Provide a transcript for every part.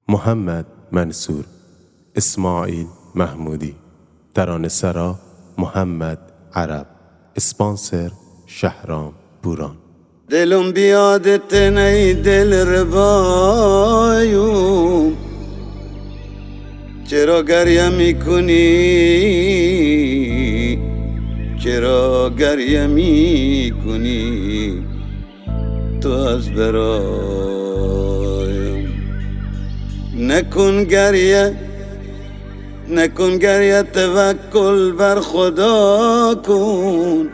محمد منصور، اسماعیل محمودی، ترانه‌سرا محمد عرب، اسپانسر شهرام بوران. دلم بیادت نی دل ربایو، چرا گریه میکنی، چرا گریه میکنی تو از برایم. نکن گریه نکن گریه، توکل بر خدا کن.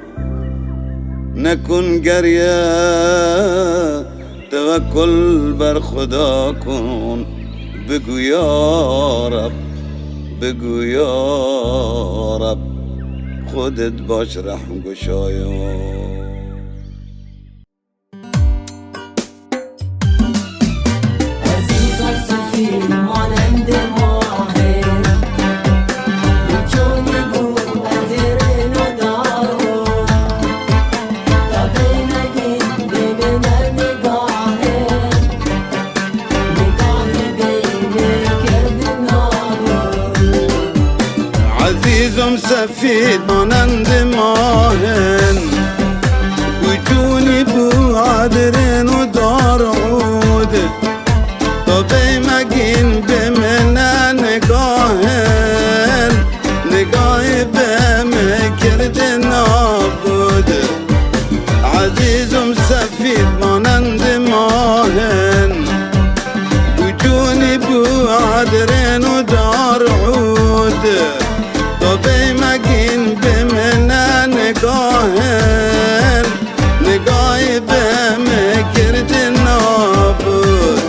نکن گریه توکل بر خدا کن. بگو یا رب، بگو یا رب، خودت باش رحم گشایم. عزیزم سفید مانند ماهن، وجونی بو عادرین و دارود. تا بیمگین بمنه نگاهن، نگاه بهم کرده نابود. عزیزم سفید مانند ماهن، وجونی بو عادرین و دارود. تا بیمگین بمنه نگاهن، نگاه بهم کرده نابود.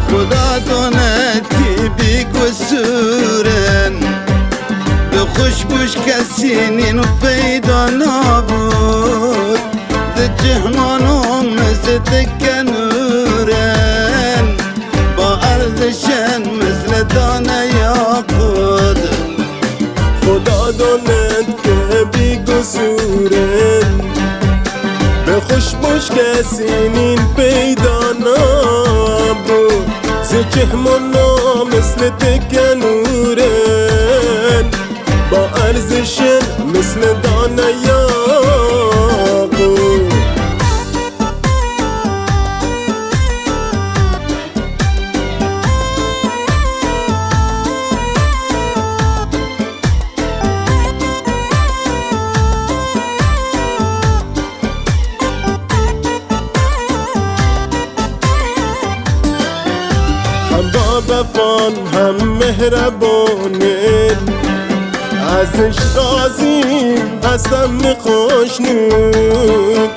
خدا داند که بی قصورن، به خوشبوش کسی نینو پیدا نبود. ده جهمانو مثل تکنورن، با ارزشن مثل دانه یاقود. خدا داند که بی قصورن، به خوشبوش کسی نین پیدا نبود. چهمانا مثل تکنورن، با ارزشن مثل دانه یاقوت. وفان هم مهربانه، ازش راضیم هستم خوشنود.